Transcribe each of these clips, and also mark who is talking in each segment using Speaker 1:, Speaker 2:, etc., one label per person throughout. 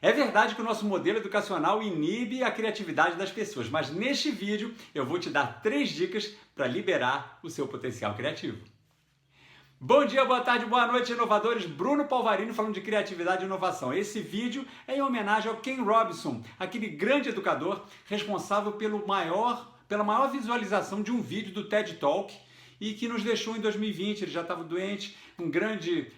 Speaker 1: É verdade que o nosso modelo educacional inibe a criatividade das pessoas, mas neste vídeo eu vou te dar 3 dicas para liberar o seu potencial criativo. Bom dia, boa tarde, boa noite, inovadores. Bruno Palvarino falando de criatividade e inovação. Esse vídeo é em homenagem ao Ken Robinson, aquele grande educador responsável pela maior visualização de um vídeo do TED Talk e que nos deixou em 2020. Ele já estava doente, um grande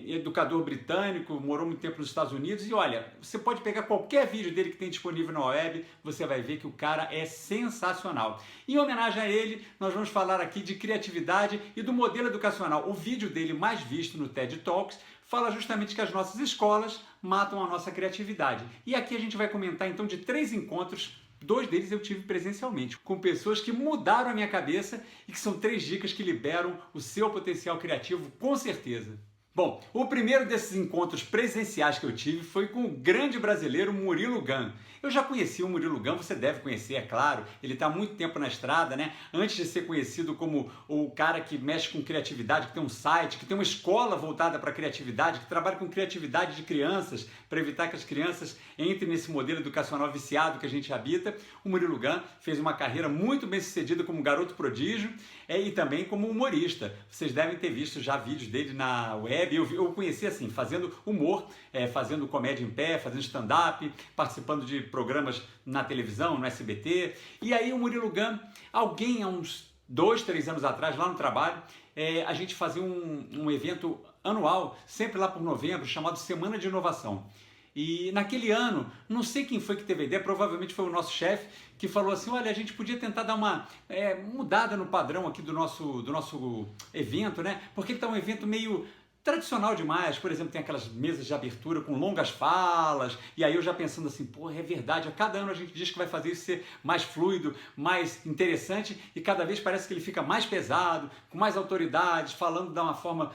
Speaker 1: educador britânico, morou muito tempo nos Estados Unidos. E olha, você pode pegar qualquer vídeo dele que tem disponível na web, você vai ver que o cara é sensacional. Em homenagem a ele, nós vamos falar aqui de criatividade e do modelo educacional. O vídeo dele mais visto no TED Talks fala justamente que as nossas escolas matam a nossa criatividade. E aqui a gente vai comentar então de 3 encontros. 2 deles eu tive presencialmente, com pessoas que mudaram a minha cabeça e que são 3 dicas que liberam o seu potencial criativo, com certeza. Bom, o primeiro desses encontros presenciais que eu tive foi com o grande brasileiro Murilo Gun. Eu já conheci o Murilo Gun, você deve conhecer, é claro, ele está há muito tempo na estrada, né? Antes de ser conhecido como o cara que mexe com criatividade, que tem um site, que tem uma escola voltada para a criatividade, que trabalha com criatividade de crianças, para evitar que as crianças entrem nesse modelo educacional viciado que a gente habita. O Murilo Gun fez uma carreira muito bem sucedida como garoto prodígio e também como humorista. Vocês devem ter visto já vídeos dele na web. Eu o conheci assim, fazendo humor, fazendo comédia em pé, fazendo stand-up, participando de programas na televisão, no SBT. E aí o Murilo Gun, alguém há uns 2, 3 anos atrás, lá no trabalho, a gente fazia um evento anual, sempre lá por novembro, chamado Semana de Inovação. E naquele ano, não sei quem foi que teve a ideia, provavelmente foi o nosso chefe, que falou assim, olha, a gente podia tentar dar uma mudada no padrão aqui do nosso evento, né? Porque ele está um evento meio tradicional demais. Por exemplo, tem aquelas mesas de abertura com longas falas, e aí eu já pensando assim, pô, é verdade, a cada ano a gente diz que vai fazer isso ser mais fluido, mais interessante, e cada vez parece que ele fica mais pesado, com mais autoridade, falando de uma forma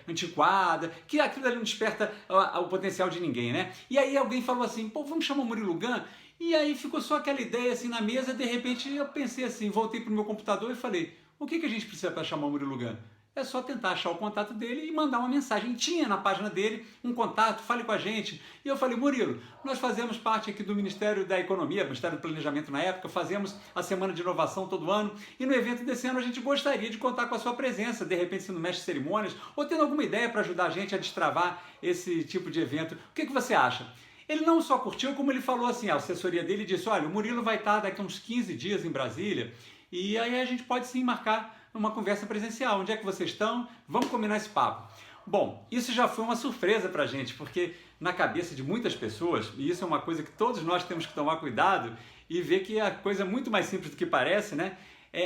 Speaker 1: antiquada, que aquilo ali não desperta o potencial de ninguém, né? E aí alguém falou assim, pô, vamos chamar o Murilo Gun? E aí ficou só aquela ideia assim na mesa, de repente eu pensei assim, voltei pro meu computador e falei, o que a gente precisa para chamar o Murilo Gun? É só tentar achar o contato dele e mandar uma mensagem. Tinha na página dele um contato, fale com a gente. E eu falei, Murilo, nós fazemos parte aqui do Ministério da Economia, Ministério do Planejamento na época, fazemos a Semana de Inovação todo ano, e no evento desse ano a gente gostaria de contar com a sua presença, de repente sendo mestre de cerimônias, ou tendo alguma ideia para ajudar a gente a destravar esse tipo de evento. O que você acha? Ele não só curtiu, como ele falou assim, a assessoria dele disse, olha, o Murilo vai estar daqui a uns 15 dias em Brasília, e aí a gente pode sim marcar uma conversa presencial. Onde é que vocês estão? Vamos combinar esse papo. Bom, isso já foi uma surpresa pra gente, porque na cabeça de muitas pessoas, e isso é uma coisa que todos nós temos que tomar cuidado e ver que a coisa é muito mais simples do que parece, né?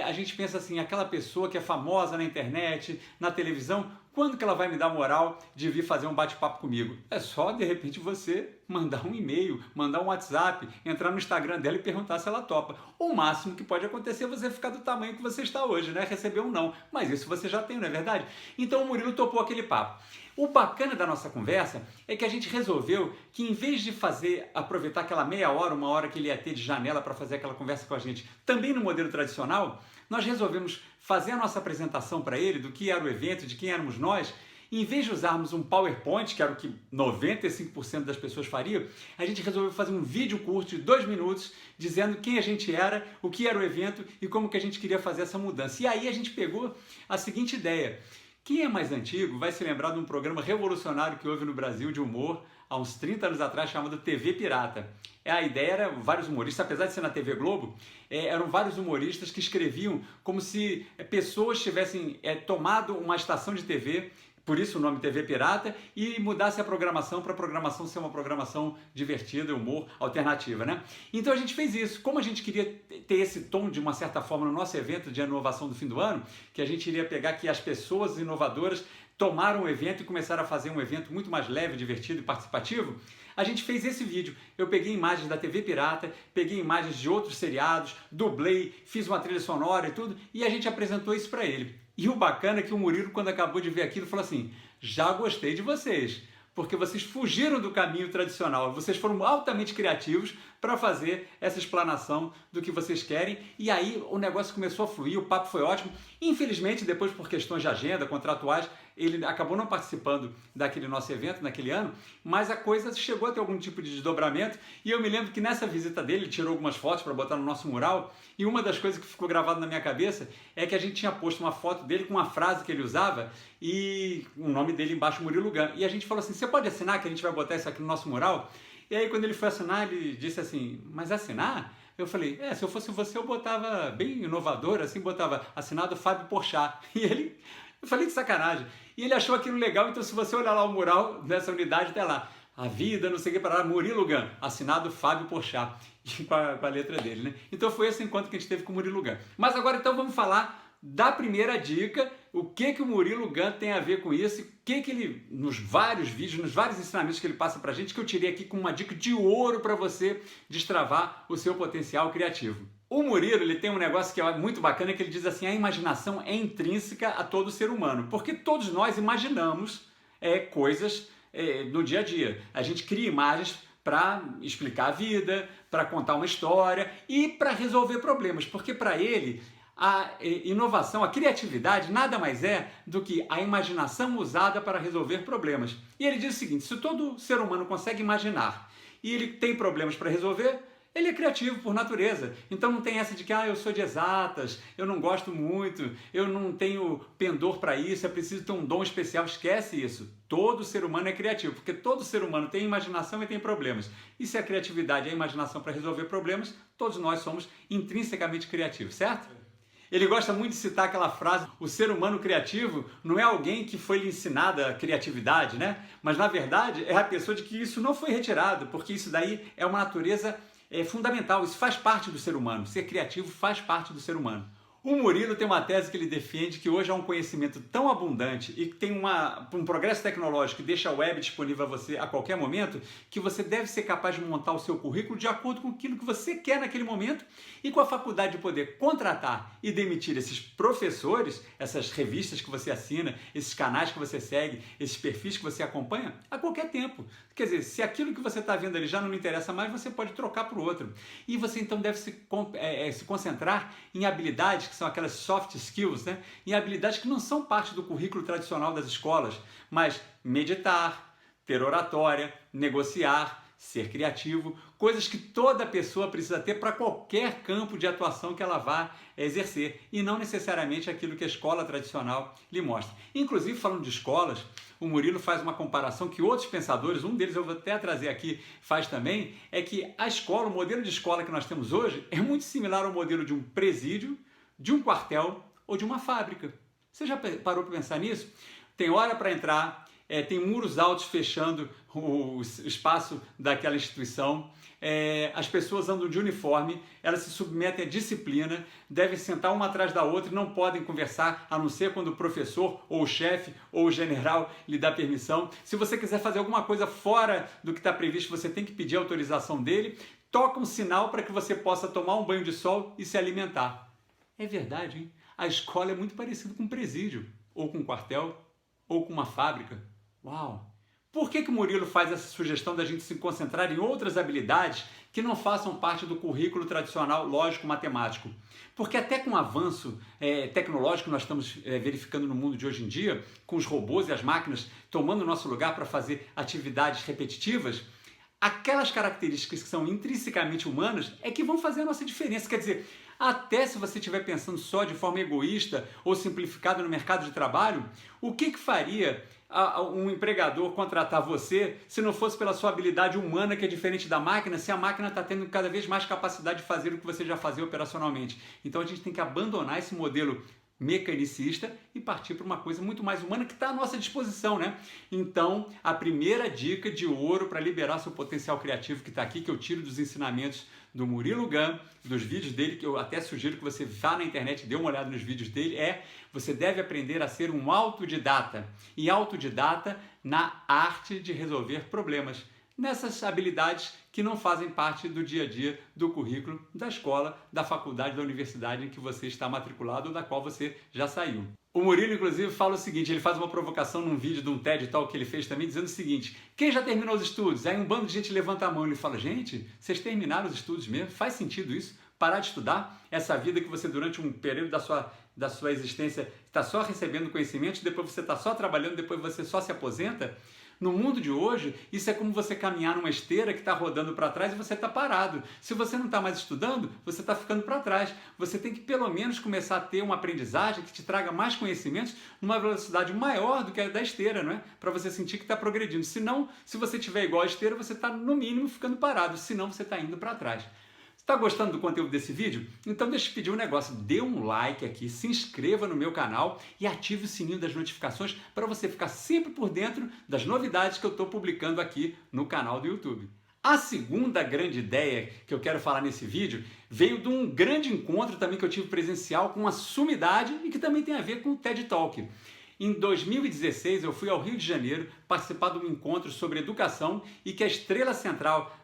Speaker 1: A gente pensa assim, aquela pessoa que é famosa na internet, na televisão, quando que ela vai me dar moral de vir fazer um bate-papo comigo? É só, de repente, você mandar um e-mail, mandar um WhatsApp, entrar no Instagram dela e perguntar se ela topa. O máximo que pode acontecer é você ficar do tamanho que você está hoje, né? Receber um não. Mas isso você já tem, não é verdade? Então o Murilo topou aquele papo. O bacana da nossa conversa é que a gente resolveu que, em vez de aproveitar aquela meia hora, 1 hora que ele ia ter de janela para fazer aquela conversa com a gente, também no modelo tradicional, nós resolvemos fazer a nossa apresentação para ele do que era o evento, de quem éramos nós. Em vez de usarmos um PowerPoint, que era o que 95% das pessoas fariam, a gente resolveu fazer um vídeo curto de 2 minutos, dizendo quem a gente era, o que era o evento e como que a gente queria fazer essa mudança. E aí a gente pegou a seguinte ideia. Quem é mais antigo vai se lembrar de um programa revolucionário que houve no Brasil de humor há uns 30 anos atrás, chamado TV Pirata. A ideia era vários humoristas, apesar de ser na TV Globo, eram vários humoristas que escreviam como se pessoas tivessem tomado uma estação de TV, por isso o nome TV Pirata, e mudasse a programação para a programação ser uma programação divertida, humor, alternativa, né? Então a gente fez isso. Como a gente queria ter esse tom de uma certa forma no nosso evento de inovação do fim do ano, que a gente iria pegar que as pessoas inovadoras tomaram o evento e começaram a fazer um evento muito mais leve, divertido e participativo, a gente fez esse vídeo. Eu peguei imagens da TV Pirata, peguei imagens de outros seriados, dublei, fiz uma trilha sonora e tudo, e a gente apresentou isso para ele. E o bacana é que o Murilo, quando acabou de ver aquilo, falou assim, já gostei de vocês, porque vocês fugiram do caminho tradicional, vocês foram altamente criativos para fazer essa explanação do que vocês querem, e aí o negócio começou a fluir, o papo foi ótimo. Infelizmente, depois por questões de agenda, contratuais, ele acabou não participando daquele nosso evento naquele ano, mas a coisa chegou a ter algum tipo de desdobramento, e eu me lembro que nessa visita dele, ele tirou algumas fotos para botar no nosso mural, e uma das coisas que ficou gravada na minha cabeça é que a gente tinha posto uma foto dele com uma frase que ele usava e o nome dele embaixo, Murilo Gun, e a gente falou assim, você pode assinar que a gente vai botar isso aqui no nosso mural? E aí quando ele foi assinar, ele disse assim, mas assinar? Eu falei, se eu fosse você eu botava bem inovador, assim, botava assinado Fábio Porchat. E ele, eu falei de sacanagem. E ele achou aquilo legal, então se você olhar lá o mural dessa unidade, tá lá, a vida, não sei o que, para Murilo Gun, assinado Fábio Porchat, com a letra dele, né? Então foi esse encontro que a gente teve com o Murilo Gun. Mas agora então vamos falar da primeira dica, o que o Murilo Gun tem a ver com isso, o que ele, nos vários vídeos, nos vários ensinamentos que ele passa pra gente, que eu tirei aqui com uma dica de ouro para você destravar o seu potencial criativo. O Murilo, ele tem um negócio que é muito bacana, que ele diz assim, a imaginação é intrínseca a todo ser humano, porque todos nós imaginamos coisas no dia a dia. A gente cria imagens para explicar a vida, para contar uma história e para resolver problemas, porque para ele a inovação, a criatividade nada mais é do que a imaginação usada para resolver problemas. E ele diz o seguinte, se todo ser humano consegue imaginar e ele tem problemas para resolver, ele é criativo por natureza. Então não tem essa de que eu sou de exatas, eu não gosto muito, eu não tenho pendor para isso, é preciso ter um dom especial. Esquece isso. Todo ser humano é criativo, porque todo ser humano tem imaginação e tem problemas. E se a criatividade é a imaginação para resolver problemas, todos nós somos intrinsecamente criativos, certo? Ele gosta muito de citar aquela frase, o ser humano criativo não é alguém que foi lhe ensinada a criatividade, né? Mas na verdade é a pessoa de que isso não foi retirado, porque isso daí é uma natureza fundamental, isso faz parte do ser humano, ser criativo faz parte do ser humano. O Murilo tem uma tese que ele defende que hoje há um conhecimento tão abundante e que tem um progresso tecnológico que deixa a web disponível a você a qualquer momento, que você deve ser capaz de montar o seu currículo de acordo com aquilo que você quer naquele momento e com a faculdade de poder contratar e demitir esses professores, essas revistas que você assina, esses canais que você segue, esses perfis que você acompanha, a qualquer tempo. Quer dizer, se aquilo que você está vendo ali já não lhe interessa mais, você pode trocar para o outro. E você então deve se concentrar em habilidades que são aquelas soft skills, né? Em habilidades que não são parte do currículo tradicional das escolas, mas meditar, ter oratória, negociar, ser criativo, coisas que toda pessoa precisa ter para qualquer campo de atuação que ela vá exercer, e não necessariamente aquilo que a escola tradicional lhe mostra. Inclusive, falando de escolas, o Murilo faz uma comparação que outros pensadores, um deles eu vou até trazer aqui, faz também, é que a escola, o modelo de escola que nós temos hoje é muito similar ao modelo de um presídio, de um quartel ou de uma fábrica. Você já parou para pensar nisso? Tem hora para entrar, tem muros altos fechando o espaço daquela instituição, as pessoas andam de uniforme, elas se submetem à disciplina, devem sentar uma atrás da outra e não podem conversar, a não ser quando o professor, ou o chefe, ou o general lhe dá permissão. Se você quiser fazer alguma coisa fora do que está previsto, você tem que pedir autorização dele, toca um sinal para que você possa tomar um banho de sol e se alimentar. É verdade, hein? A escola é muito parecida com um presídio, ou com um quartel, ou com uma fábrica. Uau! Por que o Murilo faz essa sugestão da gente se concentrar em outras habilidades que não façam parte do currículo tradicional lógico-matemático? Porque até com o avanço tecnológico que nós estamos verificando no mundo de hoje em dia, com os robôs e as máquinas tomando o nosso lugar para fazer atividades repetitivas, aquelas características que são intrinsecamente humanas é que vão fazer a nossa diferença. Quer dizer, até se você estiver pensando só de forma egoísta ou simplificada no mercado de trabalho, o que faria um empregador contratar você se não fosse pela sua habilidade humana, que é diferente da máquina, se a máquina está tendo cada vez mais capacidade de fazer o que você já fazia operacionalmente? Então a gente tem que abandonar esse modelo mecanicista e partir para uma coisa muito mais humana que está à nossa disposição, né? Então, a primeira dica de ouro para liberar seu potencial criativo que está aqui, que eu tiro dos ensinamentos do Murilo Gun, dos vídeos dele, que eu até sugiro que você vá na internet e dê uma olhada nos vídeos dele, você deve aprender a ser um autodidata. E autodidata na arte de resolver problemas. Nessas habilidades que não fazem parte do dia a dia do currículo da escola, da faculdade, da universidade em que você está matriculado ou da qual você já saiu. O Murilo, inclusive, fala o seguinte, ele faz uma provocação num vídeo de um TED Talk que ele fez também, dizendo o seguinte, quem já terminou os estudos? Aí um bando de gente levanta a mão e ele fala, gente, vocês terminaram os estudos mesmo? Faz sentido isso? Parar de estudar? Essa vida que você durante um período da sua existência está só recebendo conhecimentos, depois você está só trabalhando, depois você só se aposenta. No mundo de hoje, isso é como você caminhar numa esteira que está rodando para trás e você está parado. Se você não está mais estudando, você está ficando para trás. Você tem que pelo menos começar a ter uma aprendizagem que te traga mais conhecimentos numa velocidade maior do que a da esteira, não é? Para você sentir que está progredindo. Senão, se você estiver igual a esteira, você está no mínimo ficando parado. Senão, você está indo para trás. Está gostando do conteúdo desse vídeo? Então deixa eu te pedir um negócio, dê um like aqui, se inscreva no meu canal e ative o sininho das notificações para você ficar sempre por dentro das novidades que eu estou publicando aqui no canal do YouTube. A segunda grande ideia que eu quero falar nesse vídeo veio de um grande encontro também que eu tive presencial com uma sumidade e que também tem a ver com o TED Talk. Em 2016, eu fui ao Rio de Janeiro participar de um encontro sobre educação e que a estrela central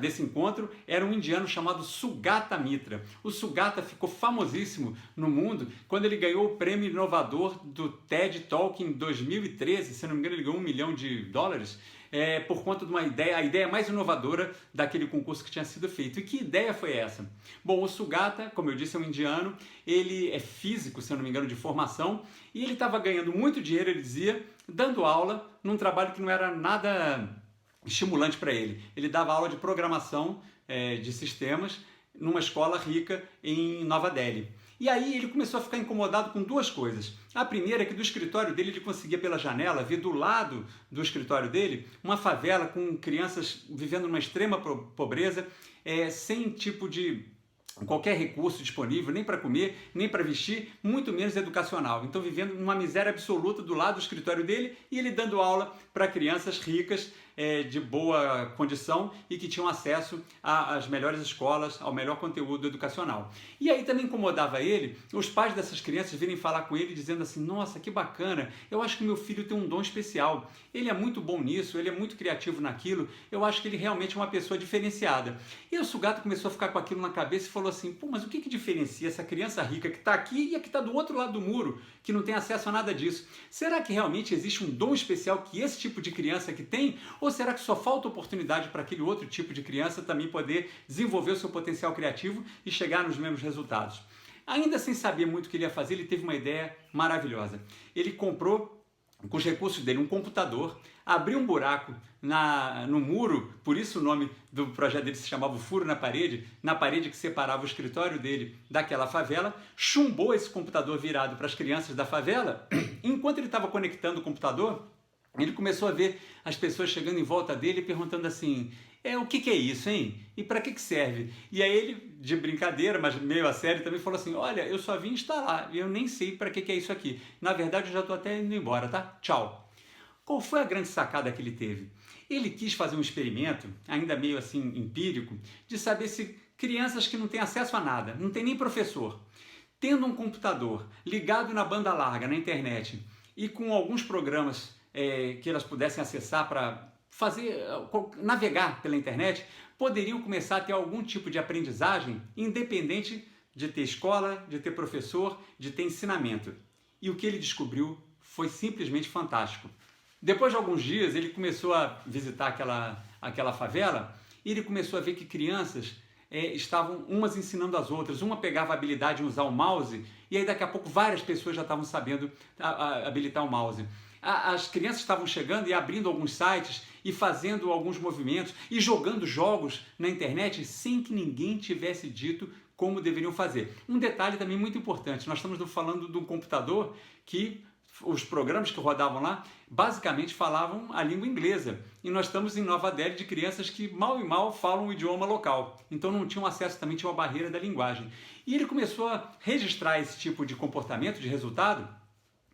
Speaker 1: desse encontro era um indiano chamado Sugata Mitra. O Sugata ficou famosíssimo no mundo quando ele ganhou o prêmio inovador do TED Talk em 2013, se não me engano ele ganhou $1 milhão, por conta de uma ideia, a ideia mais inovadora daquele concurso que tinha sido feito. E que ideia foi essa? Bom, o Sugata, como eu disse, é um indiano, ele é físico, se eu não me engano, de formação, e ele estava ganhando muito dinheiro, ele dizia, dando aula num trabalho que não era nada estimulante para ele. Ele dava aula de programação de sistemas numa escola rica em Nova Delhi. E aí ele começou a ficar incomodado com duas coisas. A primeira é que do escritório dele ele conseguia pela janela ver do lado do escritório dele uma favela com crianças vivendo numa extrema pobreza, sem tipo de qualquer recurso disponível, nem para comer, nem para vestir, muito menos educacional. Então vivendo numa miséria absoluta do lado do escritório dele e ele dando aula para crianças ricas, de boa condição e que tinham acesso às melhores escolas, ao melhor conteúdo educacional. E aí também incomodava ele os pais dessas crianças virem falar com ele dizendo assim, nossa, que bacana, eu acho que meu filho tem um dom especial, ele é muito bom nisso, ele é muito criativo naquilo, eu acho que ele realmente é uma pessoa diferenciada. E o Sugata começou a ficar com aquilo na cabeça e falou assim, pô, mas o que diferencia essa criança rica que está aqui e a que está do outro lado do muro, que não tem acesso a nada disso? Será que realmente existe um dom especial que esse tipo de criança que tem? Ou será que só falta oportunidade para aquele outro tipo de criança também poder desenvolver o seu potencial criativo e chegar nos mesmos resultados? Ainda sem saber muito o que ele ia fazer, ele teve uma ideia maravilhosa. Ele comprou, com os recursos dele, um computador, abriu um buraco no muro, por isso o nome do projeto dele se chamava o Furo na parede que separava o escritório dele daquela favela, chumbou esse computador virado para as crianças da favela. Enquanto ele estava conectando o computador, ele começou a ver as pessoas chegando em volta dele e perguntando assim, o que é isso, hein? E para que serve? E aí ele, de brincadeira, mas meio a sério, também falou assim, olha, eu só vim instalar, eu nem sei para que é isso aqui. Na verdade, eu já estou até indo embora, tá? Tchau. Qual foi a grande sacada que ele teve? Ele quis fazer um experimento, ainda meio assim empírico, de saber se crianças que não têm acesso a nada, não tem nem professor, tendo um computador ligado na banda larga, na internet, e com alguns programas que elas pudessem acessar para navegar pela internet, poderiam começar a ter algum tipo de aprendizagem, independente de ter escola, de ter professor, de ter ensinamento. E o que ele descobriu foi simplesmente fantástico. Depois de alguns dias, ele começou a visitar aquela favela e ele começou a ver que crianças estavam umas ensinando as outras. Uma pegava a habilidade em usar o mouse e aí daqui a pouco várias pessoas já estavam sabendo habilitar o mouse. As crianças estavam chegando e abrindo alguns sites e fazendo alguns movimentos e jogando jogos na internet sem que ninguém tivesse dito como deveriam fazer. Um detalhe também muito importante, nós estamos falando de um computador que os programas que rodavam lá basicamente falavam a língua inglesa. E nós estamos em Nova Delhi de crianças que mal e mal falam o idioma local. Então não tinham acesso, também tinha uma barreira da linguagem. E ele começou a registrar esse tipo de comportamento, de resultado,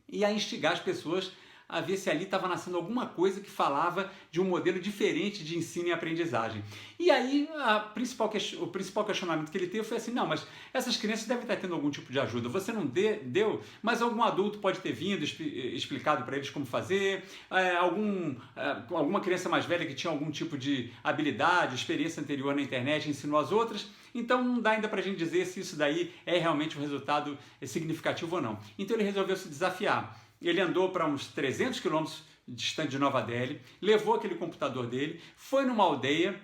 Speaker 1: e a instigar as pessoas a ver se ali estava nascendo alguma coisa que falava de um modelo diferente de ensino e aprendizagem. E aí o principal questionamento que ele teve foi assim, não, mas essas crianças devem estar tendo algum tipo de ajuda, você não deu, mas algum adulto pode ter vindo, explicado para eles como fazer, alguma criança mais velha que tinha algum tipo de habilidade, experiência anterior na internet, ensinou as outras. Então não dá ainda para a gente dizer se isso daí é realmente um resultado significativo ou não. Então ele resolveu se desafiar. Ele andou para uns 300 quilômetros distante de Nova Delhi, levou aquele computador dele, foi numa aldeia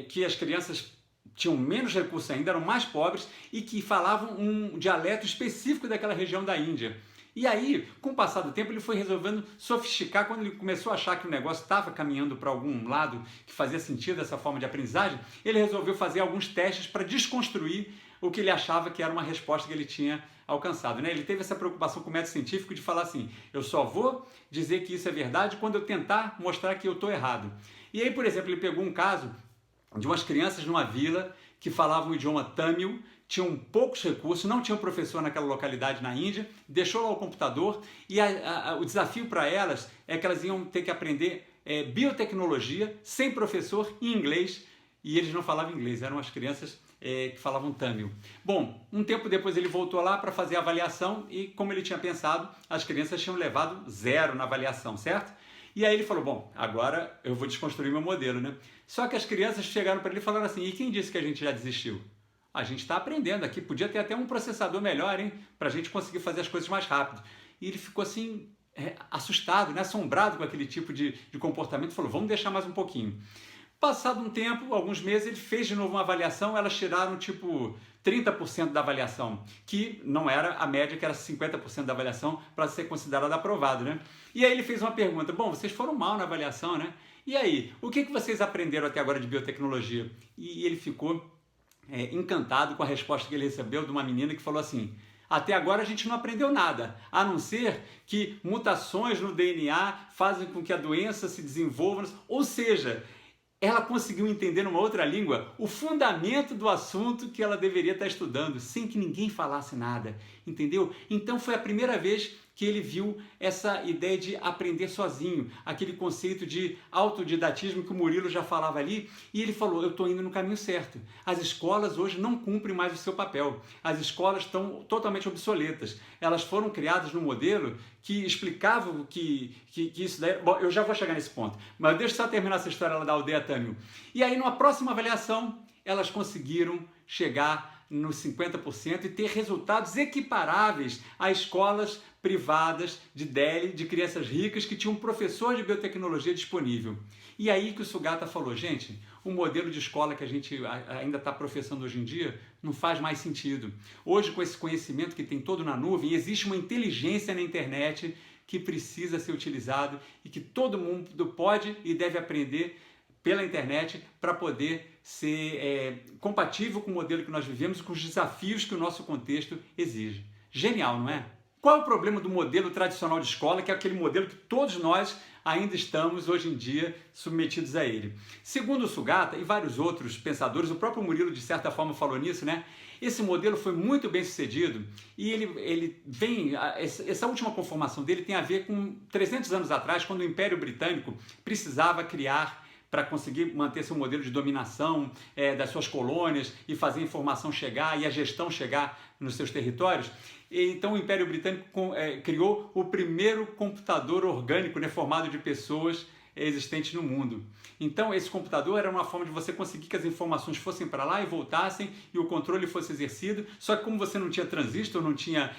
Speaker 1: que as crianças tinham menos recursos ainda, eram mais pobres e que falavam um dialeto específico daquela região da Índia. E aí, com o passar do tempo, ele foi resolvendo sofisticar. Quando ele começou a achar que o negócio estava caminhando para algum lado que fazia sentido essa forma de aprendizagem, ele resolveu fazer alguns testes para desconstruir o que ele achava que era uma resposta que ele tinha alcançado, né? Ele teve essa preocupação com o método científico de falar assim, eu só vou dizer que isso é verdade quando eu tentar mostrar que eu estou errado. E aí, por exemplo, ele pegou um caso de umas crianças numa vila que falavam o idioma tâmil, tinham poucos recursos, não tinham professor naquela localidade na Índia, deixou lá o computador e o desafio para elas é que elas iam ter que aprender biotecnologia sem professor em inglês, e eles não falavam inglês, eram as crianças que falavam tâmil. Bom, um tempo depois ele voltou lá para fazer a avaliação e, como ele tinha pensado, as crianças tinham levado 0 na avaliação, certo? E aí ele falou, bom, agora eu vou desconstruir meu modelo, né? Só que as crianças chegaram para ele e falaram assim, e quem disse que a gente já desistiu? A gente está aprendendo aqui, podia ter até um processador melhor, hein? Para a gente conseguir fazer as coisas mais rápido. E ele ficou assim, assustado, né? Assombrado com aquele tipo de comportamento, falou, vamos deixar mais um pouquinho. Passado um tempo, alguns meses, ele fez de novo uma avaliação, elas tiraram tipo 30% da avaliação, que não era a média, que era 50% da avaliação para ser considerado aprovado, né? E aí ele fez uma pergunta, bom, vocês foram mal na avaliação, né? E aí, o que vocês aprenderam até agora de biotecnologia? E ele ficou encantado com a resposta que ele recebeu de uma menina que falou assim, até agora a gente não aprendeu nada, a não ser que mutações no DNA fazem com que a doença se desenvolva, ou seja, ela conseguiu entender numa outra língua o fundamento do assunto que ela deveria estar estudando, sem que ninguém falasse nada, entendeu? Então foi a primeira vez que ele viu essa ideia de aprender sozinho, aquele conceito de autodidatismo que o Murilo já falava ali, e ele falou, eu estou indo no caminho certo. As escolas hoje não cumprem mais o seu papel, as escolas estão totalmente obsoletas, elas foram criadas num modelo que explicava que isso daí... Bom, eu já vou chegar nesse ponto, mas deixa eu só terminar essa história lá da aldeia Tâmil. E aí, numa próxima avaliação, elas conseguiram chegar nos 50% e ter resultados equiparáveis a escolas privadas de Delhi, de crianças ricas que tinham um professor de biotecnologia disponível. E aí que o Sugata falou, gente, o modelo de escola que a gente ainda está professando hoje em dia não faz mais sentido. Hoje, com esse conhecimento que tem todo na nuvem, existe uma inteligência na internet que precisa ser utilizado e que todo mundo pode e deve aprender pela internet para poder ser compatível com o modelo que nós vivemos e com os desafios que o nosso contexto exige. Genial, não é? Qual é o problema do modelo tradicional de escola, que é aquele modelo que todos nós ainda estamos, hoje em dia, submetidos a ele? Segundo o Sugata e vários outros pensadores, o próprio Murilo, de certa forma, falou nisso, né? Esse modelo foi muito bem sucedido e ele vem... Essa última conformação dele tem a ver com 300 anos atrás, quando o Império Britânico precisava criar, para conseguir manter seu modelo de dominação das suas colônias e fazer a informação chegar e a gestão chegar nos seus territórios. Então o Império Britânico criou o primeiro computador orgânico, né, formado de pessoas existente no mundo. Então esse computador era uma forma de você conseguir que as informações fossem para lá e voltassem e o controle fosse exercido, só que como você não tinha transistor, não tinha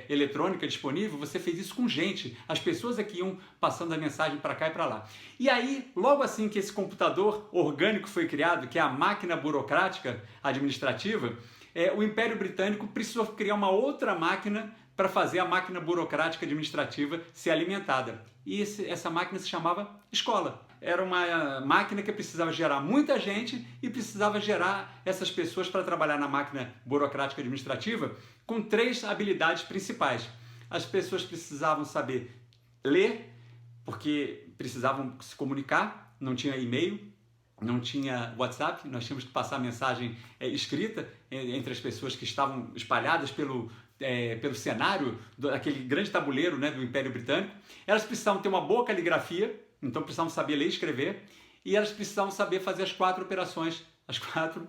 Speaker 1: eletrônica disponível, você fez isso com gente, as pessoas é que iam passando a mensagem para cá e para lá. E aí, logo assim que esse computador orgânico foi criado, que é a máquina burocrática administrativa, o Império Britânico precisou criar uma outra máquina para fazer a máquina burocrática administrativa ser alimentada. E essa máquina se chamava escola. Era uma máquina que precisava gerar muita gente e precisava gerar essas pessoas para trabalhar na máquina burocrática administrativa com 3 habilidades principais. As pessoas precisavam saber ler, porque precisavam se comunicar, não tinha e-mail, não tinha WhatsApp, nós tínhamos que passar a mensagem escrita entre as pessoas que estavam espalhadas pelo cenário, daquele grande tabuleiro, né, do Império Britânico. Elas precisavam ter uma boa caligrafia, então precisavam saber ler e escrever, e elas precisavam saber fazer as 4 operações, as quatro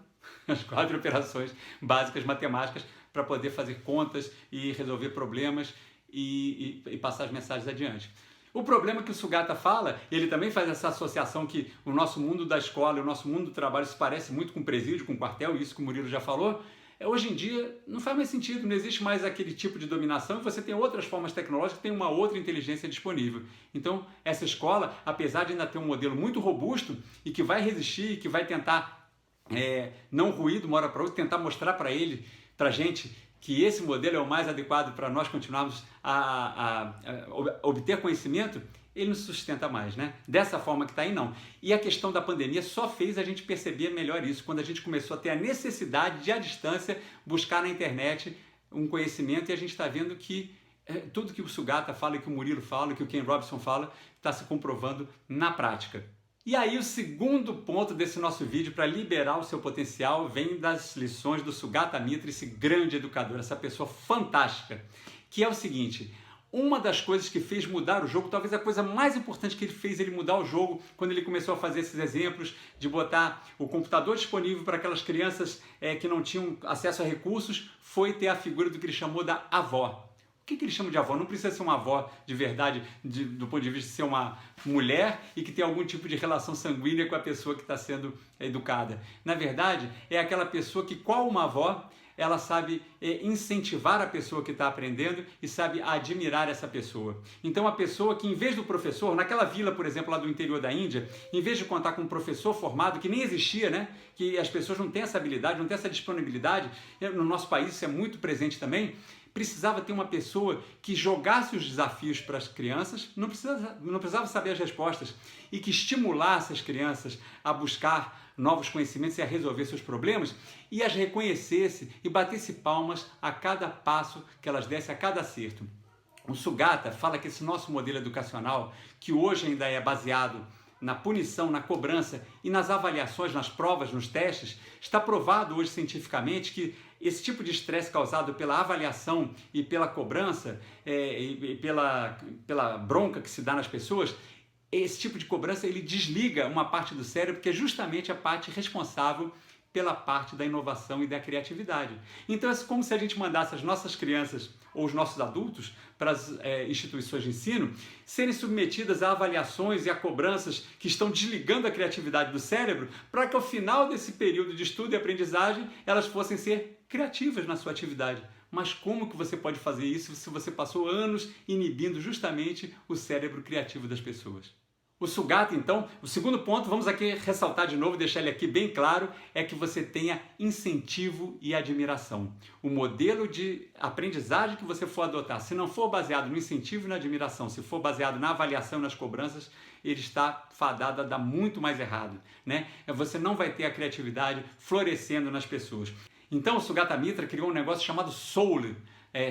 Speaker 1: operações básicas matemáticas para poder fazer contas e resolver problemas e passar as mensagens adiante. O problema que o Sugata fala, ele também faz essa associação que o nosso mundo da escola e o nosso mundo do trabalho se parece muito com presídio, com quartel, isso que o Murilo já falou. Hoje em dia não faz mais sentido, não existe mais aquele tipo de dominação e você tem outras formas tecnológicas, tem uma outra inteligência disponível. Então essa escola, apesar de ainda ter um modelo muito robusto e que vai resistir e que vai tentar não ruído uma hora para outra, tentar mostrar para ele, para a gente, que esse modelo é o mais adequado para nós continuarmos a obter conhecimento, ele não se sustenta mais, né? Dessa forma que está aí, não. E a questão da pandemia só fez a gente perceber melhor isso, quando a gente começou a ter a necessidade de, à distância, buscar na internet um conhecimento, e a gente está vendo que tudo que o Sugata fala, que o Murilo fala, que o Ken Robinson fala, está se comprovando na prática. E aí o segundo ponto desse nosso vídeo para liberar o seu potencial vem das lições do Sugata Mitra, esse grande educador, essa pessoa fantástica, que é o seguinte: uma das coisas que fez mudar o jogo, talvez a coisa mais importante que ele fez ele mudar o jogo, quando ele começou a fazer esses exemplos de botar o computador disponível para aquelas crianças que não tinham acesso a recursos, foi ter a figura do que ele chamou da avó. O que ele chama de avó? Não precisa ser uma avó de verdade, do ponto de vista de ser uma mulher e que tem algum tipo de relação sanguínea com a pessoa que está sendo educada. Na verdade, é aquela pessoa que, qual uma avó, ela sabe incentivar a pessoa que está aprendendo e sabe admirar essa pessoa. Então, a pessoa que, em vez do professor, naquela vila, por exemplo, lá do interior da Índia, em vez de contar com um professor formado, que nem existia, né? Que as pessoas não têm essa habilidade, não têm essa disponibilidade, no nosso país isso é muito presente também, precisava ter uma pessoa que jogasse os desafios para as crianças, não precisava saber as respostas, e que estimulasse as crianças a buscar novos conhecimentos e a resolver seus problemas, e as reconhecesse e batesse palmas a cada passo que elas dessem, a cada acerto. O Sugata fala que esse nosso modelo educacional, que hoje ainda é baseado na punição, na cobrança e nas avaliações, nas provas, nos testes, está provado hoje cientificamente que esse tipo de estresse causado pela avaliação e pela cobrança e pela bronca que se dá nas pessoas, esse tipo de cobrança ele desliga uma parte do cérebro que é justamente a parte responsável pela parte da inovação e da criatividade. Então é como se a gente mandasse as nossas crianças ou os nossos adultos para as instituições de ensino serem submetidas a avaliações e a cobranças que estão desligando a criatividade do cérebro, para que ao final desse período de estudo e aprendizagem elas fossem ser criativas na sua atividade. Mas como que você pode fazer isso se você passou anos inibindo justamente o cérebro criativo das pessoas? O Sugata, então, o segundo ponto, vamos aqui ressaltar de novo, deixar ele aqui bem claro, é que você tenha incentivo e admiração. O modelo de aprendizagem que você for adotar, se não for baseado no incentivo e na admiração, se for baseado na avaliação e nas cobranças, ele está fadado a dar muito mais errado, né? Você não vai ter a criatividade florescendo nas pessoas. Então, o Sugata Mitra criou um negócio chamado SOUL,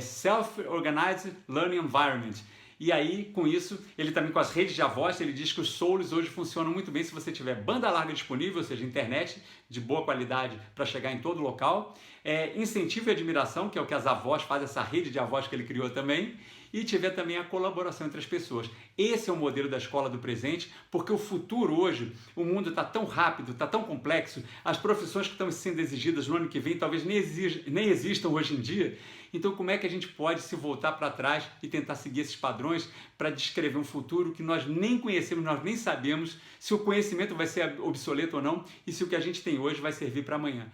Speaker 1: Self-Organized Learning Environment. E aí, com isso, ele também com as redes de avós, ele diz que os SOULs hoje funcionam muito bem se você tiver banda larga disponível, ou seja, internet de boa qualidade para chegar em todo local, incentivo e admiração, que é o que as avós fazem, essa rede de avós que ele criou também, e tiver também a colaboração entre as pessoas. Esse é o modelo da escola do presente, porque o futuro hoje, o mundo está tão rápido, está tão complexo, as profissões que estão sendo exigidas no ano que vem talvez nem existam hoje em dia. Então, como é que a gente pode se voltar para trás e tentar seguir esses padrões para descrever um futuro que nós nem conhecemos, nós nem sabemos se o conhecimento vai ser obsoleto ou não e se o que a gente tem hoje vai servir para amanhã?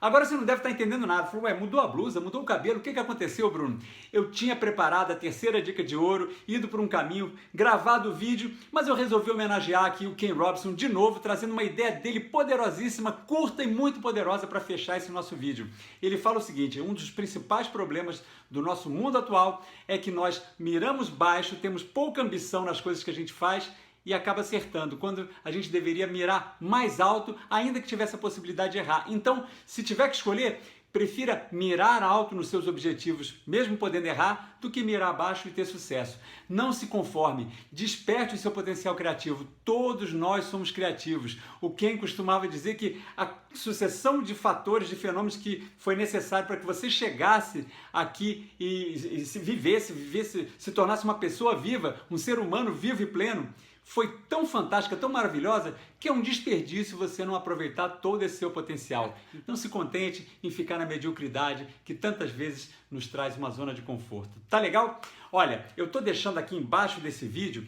Speaker 1: Agora você não deve estar entendendo nada. Falou, ué, mudou a blusa, mudou o cabelo, o que aconteceu, Bruno? Eu tinha preparado a terceira dica de ouro, ido por um caminho, gravado o vídeo, mas eu resolvi homenagear aqui o Ken Robinson de novo, trazendo uma ideia dele poderosíssima, curta e muito poderosa para fechar esse nosso vídeo. Ele fala o seguinte, um dos principais problemas do nosso mundo atual é que nós miramos baixo, temos pouca ambição nas coisas que a gente faz e acaba acertando, quando a gente deveria mirar mais alto, ainda que tivesse a possibilidade de errar. Então, se tiver que escolher, prefira mirar alto nos seus objetivos, mesmo podendo errar, do que mirar baixo e ter sucesso. Não se conforme, desperte o seu potencial criativo. Todos nós somos criativos. O Ken costumava dizer que a sucessão de fatores, de fenômenos que foi necessário para que você chegasse aqui e se tornasse uma pessoa viva, um ser humano vivo e pleno, foi tão fantástica, tão maravilhosa, que é um desperdício você não aproveitar todo esse seu potencial. Não se contente em ficar na mediocridade, que tantas vezes nos traz uma zona de conforto. Tá legal? Olha, eu estou deixando aqui embaixo desse vídeo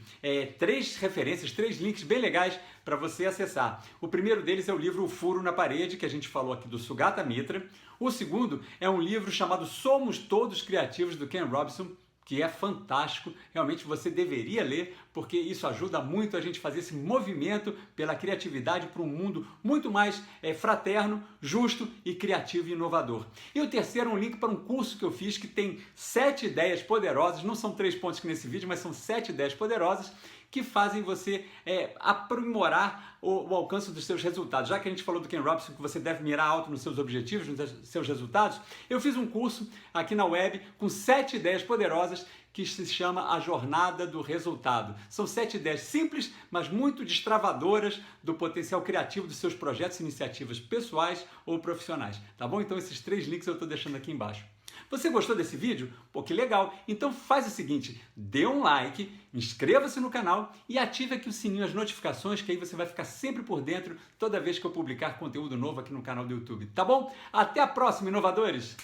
Speaker 1: 3 referências, 3 links bem legais para você acessar. O primeiro deles é o livro O Furo na Parede, que a gente falou aqui do Sugata Mitra. O segundo é um livro chamado Somos Todos Criativos, do Ken Robinson. que é fantástico, realmente você deveria ler, porque isso ajuda muito a gente a fazer esse movimento pela criatividade para um mundo muito mais fraterno, justo e criativo e inovador. E o terceiro é um link para um curso que eu fiz que tem 7 ideias poderosas, não são 3 pontos que nesse vídeo, mas são 7 ideias poderosas que fazem você aprimorar o alcance dos seus resultados. Já que a gente falou do Ken Robinson, que você deve mirar alto nos seus objetivos, nos seus resultados, eu fiz um curso aqui na web com 7 ideias poderosas que se chama A Jornada do Resultado. São 7 ideias simples, mas muito destravadoras do potencial criativo dos seus projetos e iniciativas pessoais ou profissionais. Tá bom? Então esses 3 links eu estou deixando aqui embaixo. Você gostou desse vídeo? Pô, que legal! Então faz o seguinte, dê um like, inscreva-se no canal e ative aqui o sininho, as notificações, que aí você vai ficar sempre por dentro toda vez que eu publicar conteúdo novo aqui no canal do YouTube, tá bom? Até a próxima, inovadores!